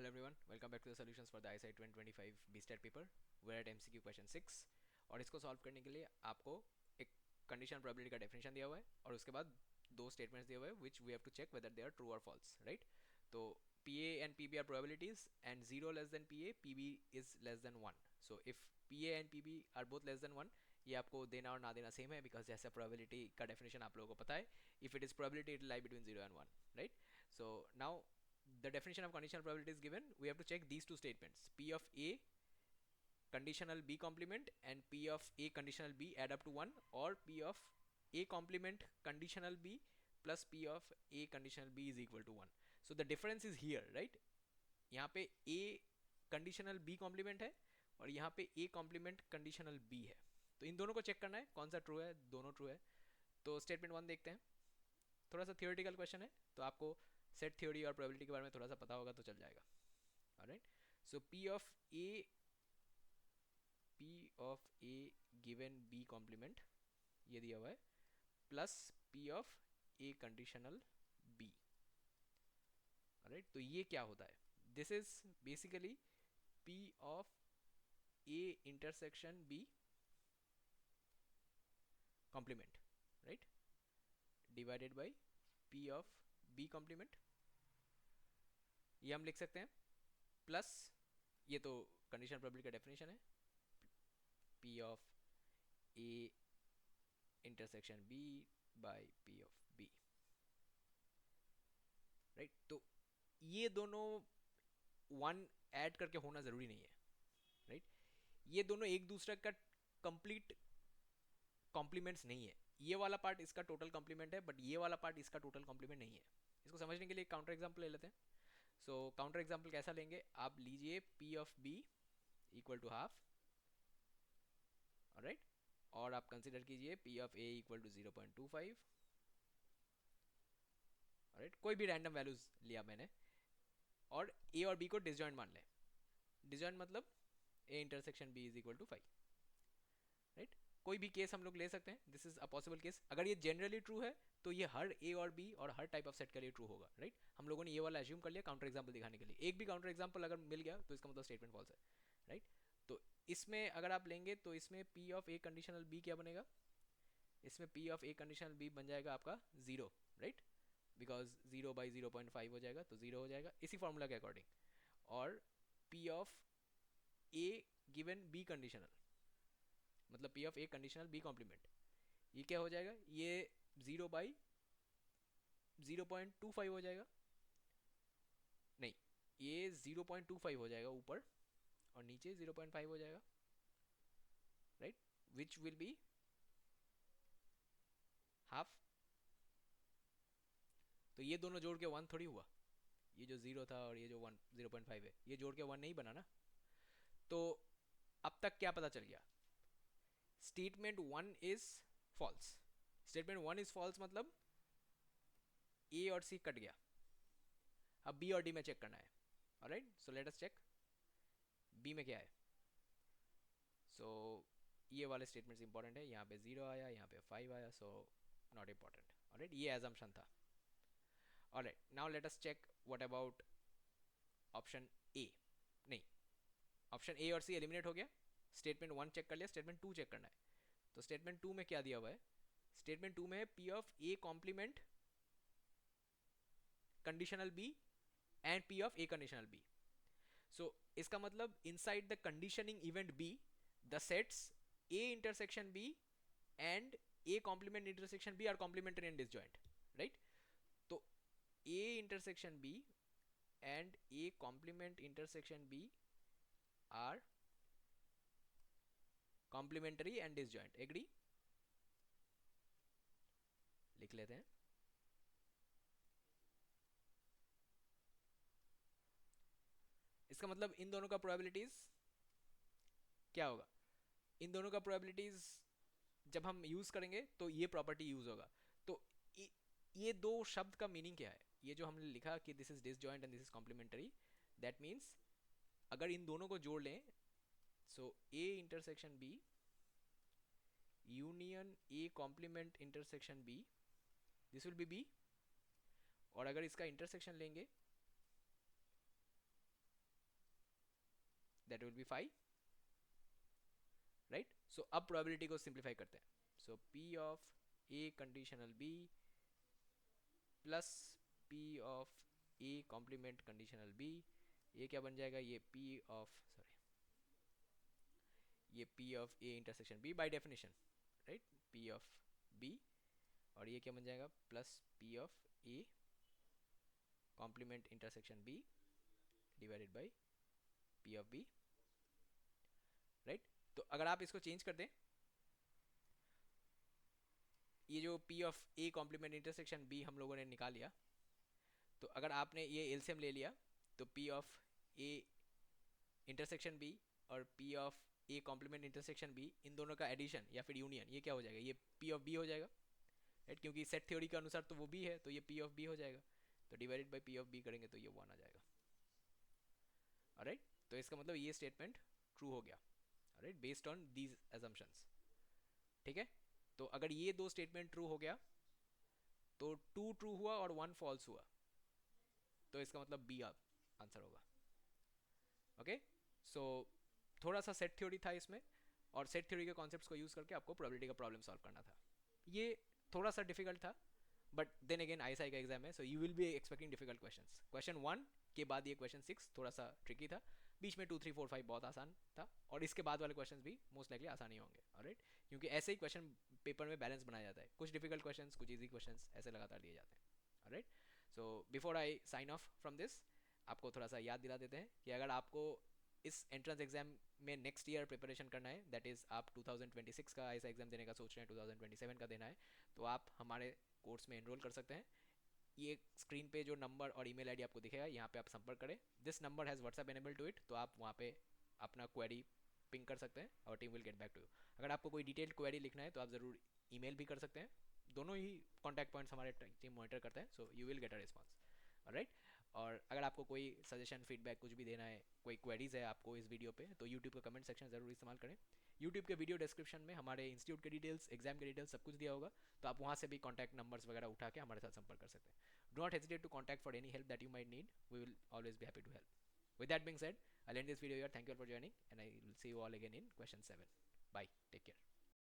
Hello everyone, welcome back to the solutions for the ISI 2025 BSTAT paper. We're at MCQ question 6 और इसको solve करने के लिए आपको एक कंडीशन प्रोबेबिलिटी का डेफिनेशन दिया हुआ है और उसके बाद दो स्टेटमेंट्स दिए हुए हैं which we have to check whether they are true और फॉल्स, राइट? तो PA and PB are probabilities and 0 less than PA, PB is less than 1. So if PA and PB are both less than 1, ये आपको देना और ना देना same है because जैसे प्रोबेबिलिटी का डेफिनेशन आप लोगों को पता है, if it is probability it lie between 0 and 1, right? So now the definition of conditional probability is given. We have to check these two statements: P of A conditional B complement and P of A conditional B add up to 1, or P of A complement conditional B plus P of A conditional B is equal to 1. So the difference is here, right? यहाँ पे A conditional B complement है और यहाँ पे A complement conditional B है. तो इन दोनों को चेक करना है कौन सा ट्रू है. दोनों ट्रू है. तो स्टेटमेंट 1 देखते हैं. थोड़ा सा थियोरेटिकल क्वेश्चन है तो आपको सेट थ्योरी और प्रोबेबिलिटी के बारे में थोड़ा सा पता होगा तो चल जाएगा. Alright, so P of A given B complement ये दिया हुआ है plus P of A conditional B. Alright, तो ये क्या होता है? This is basically P of A intersection B complement, right, divided by P of B complement. ये हम लिख सकते हैं प्लस, ये तो कंडीशन प्रोबेबिलिटी का डेफिनेशन है, P of A intersection B by P of B, right? तो ये दोनों वन ऐड करके होना ज़रूरी नहीं है, राइट? ये दोनों एक दूसरे का कंप्लीट कॉम्प्लीमेंट्स नहीं है. ये वाला पार्ट इसका टोटल कॉम्प्लीमेंट है बट ये वाला पार्ट इसका टोटल कॉम्प्लीमेंट नहीं है. इसको समझने के लिए काउंटर एग्जाम्पल ले लेते हैं. सो काउंटर एग्जाम्पल कैसा लेंगे? आप लीजिए P of B equal to half, right, और आप कंसिडर कीजिए P of A equal to 0.25, right, कोई भी रैंडम वैल्यूज लिया मैंने, और A और B को डिसजॉइंट मान लें. डिसजॉइंट मतलब A intersection B is equal to 5, right? कोई भी केस हम लोग ले सकते हैं. This is a possible case. अगर ये जनरली ट्रू है तो ये हर A और B और हर टाइप ऑफ सेट के लिए ट्रू होगा, राइट? हम लोगों ने ये वाला एज्यूम कर लिया काउंटर एग्जाम्पल दिखाने के लिए. एक भी काउंटर एग्जाम्पल अगर मिल गया तो इसका मतलब स्टेटमेंट फॉल्स है, राइट? तो इसमें अगर आप लेंगे तो इसमें P of A conditional B क्या बनेगा? इसमें P of A conditional B बन जाएगा आपका 0, राइट, बिकॉज 0 बाई 0.5 हो जाएगा तो 0 हो जाएगा इसी फॉर्मूला के अकॉर्डिंग. और P of A given B conditional मतलब P of A conditional B complement, ये क्या हो जाएगा? ये 0 बाई 0.25 हो जाएगा. नहीं, ये 0.25 हो जाएगा ऊपर और नीचे 0.5 हो जाएगा, right, which will be half. तो ये दोनों जोड़ के 1 थोड़ी हुआ. ये जो 0 था और ये जो 1 0.5 है ये जोड़ के 1 नहीं बना ना. तो अब तक क्या पता चल गया? Statement 1 is false. Statement 1 is false मतलब A और C कट गया. अब B और D में चेक करना है. Alright, so let us check B में क्या है. सो ये वाले स्टेटमेंट्स इंपॉर्टेंट है. यहाँ पे 0 आया, यहाँ पे 5 आया, सो नॉट इंपॉर्टेंट. ऑलराइट, ये एजम्पशन था. Alright, now let us check what about option A. नहीं, ऑप्शन A और C एलिमिनेट हो गया. स्टेटमेंट 1 चेक कर लिया, स्टेटमेंट 2 चेक करना है. तो स्टेटमेंट 2 में क्या दिया हुआ है? स्टेटमेंट 2 में है P of A complement conditional B and P of A conditional B. So इसका मतलब inside the conditioning event B, the sets A intersection B and A complement intersection B are complementary and disjoint, right? तो A intersection B and A complement intersection B are complementary and disjoint. Agree? लिख लेते हैं. इसका मतलब इन दोनों का probabilities क्या होगा? इन दोनों का प्रोबेबिलिटीज जब हम यूज करेंगे तो ये प्रॉपर्टी यूज होगा. तो ये दो शब्द का मीनिंग क्या है? ये जो हमने लिखा कि this is disjoint and this is complementary, that means अगर इन दोनों को जोड़ लें, so A intersection B union A complement intersection B, this will be B. और अगर इसका इंटरसेक्शन लेंगे that will be 5, right. So अब प्रोबेबिलिटी को सिंप्लीफाई करते हैं. So P of A conditional B plus P of A complement conditional B, ये क्या बन जाएगा, ये पी ऑफ सॉरी ये P of A intersection B by definition, right, P of B. और ये क्या बन जाएगा, plus P of A complement intersection B divided by P of B, right. तो अगर आप इसको चेंज कर दें, ये जो P of A complement intersection B हम लोगों ने निकाल लिया, तो अगर आपने ये एलसीएम ले लिया तो P of A intersection B और P of A complement intersection B, इन दोनों का एडिशन या फिर यूनियन, ये क्या हो जाएगा, ये पी ऑफ बी हो जाएगा, राइट. क्योंकि सेट थ्योरी के अनुसार तो वो बी है, तो ये पी ऑफ बी हो जाएगा. तो divided by P of B करेंगे तो ये 1 आ जाएगा, राइट. तो इसका मतलब ये स्टेटमेंट ट्रू हो गया, right, based on these assumptions. ठीक है. तो अगर ये दो स्टेटमेंट ट्रू हो गया तो 2 ट्रू हुआ और 1 फॉल्स हुआ, तो इसका मतलब बी आंसर होगा. ओके. सो थोड़ा सा सेट थ्योरी था इसमें, और सेट थ्योरी के कॉन्सेप्ट्स को यूज करके आपको प्रोबेबिलिटी का प्रॉब्लम सॉल्व करना था. ये थोड़ा सा डिफिकल्ट था, बट देन अगेन आईएसआई का एग्जाम है, so you will be expecting difficult questions. Question 1 के बाद ये क्वेश्चन 6 थोड़ा सा ट्रिकी था, बीच में 2 3 4 5 बहुत आसान था, और इसके बाद वाले क्वेश्चंस भी मोस्ट लाइकली आसान ही होंगे, ऑलराइट. क्योंकि ऐसे ही क्वेश्चन पेपर में बैलेंस बनाया जाता है, कुछ डिफिकल्ट क्वेश्चंस कुछ इजी क्वेश्चंस ऐसे लगातार दिए जाते हैं, alright. So before I sign off from this, आपको थोड़ा सा याद दिला देते हैं कि अगर आपको इस एंट्रेंस एग्जाम में नेक्स्ट ईयर प्रिपरेशन करना है, दैट इज़ आप 2026 का ऐसा एग्जाम देने का सोच रहे हैं, 2027 का देना है, तो आप हमारे कोर्स में एनरोल कर सकते हैं. ये स्क्रीन पे जो नंबर और ईमेल आईडी आपको दिखेगा, यहाँ पे आप संपर्क करें. This number has WhatsApp enable to it, तो आप वहाँ पे अपना क्वेरी पिंग कर सकते हैं और team will get back to you. अगर आपको कोई डिटेल्ड क्वेरी लिखना है तो आप ज़रूर ईमेल भी कर सकते हैं. दोनों ही कॉन्टैक्ट पॉइंट्स हमारे टीम मॉनिटर करते हैं, so you will get a response, alright. और अगर आपको कोई सजेशन फीडबैक कुछ भी देना है, कोई क्वेरीज है आपको इस वीडियो पे, तो यूट्यूब का कमेंट सेक्शन ज़रूर इस्तेमाल करें. यूट्यूब के वीडियो डिस्क्रिप्शन में हमारे इंस्टीट्यूट के डिटेल्स, एग्जाम के डिटेल्स सब कुछ दिया होगा, तो आप वहाँ से भी कॉन्टैक्ट नंबर्स वगैरह उठा के हमारे साथ संपर्क कर सकते हैं. Do not hesitate to contact for any help that you might need. We will always be happy to help. With that being said, I'll end this video here. Thank you all for joining, and I will see you all again in question 7. Bye. Take care.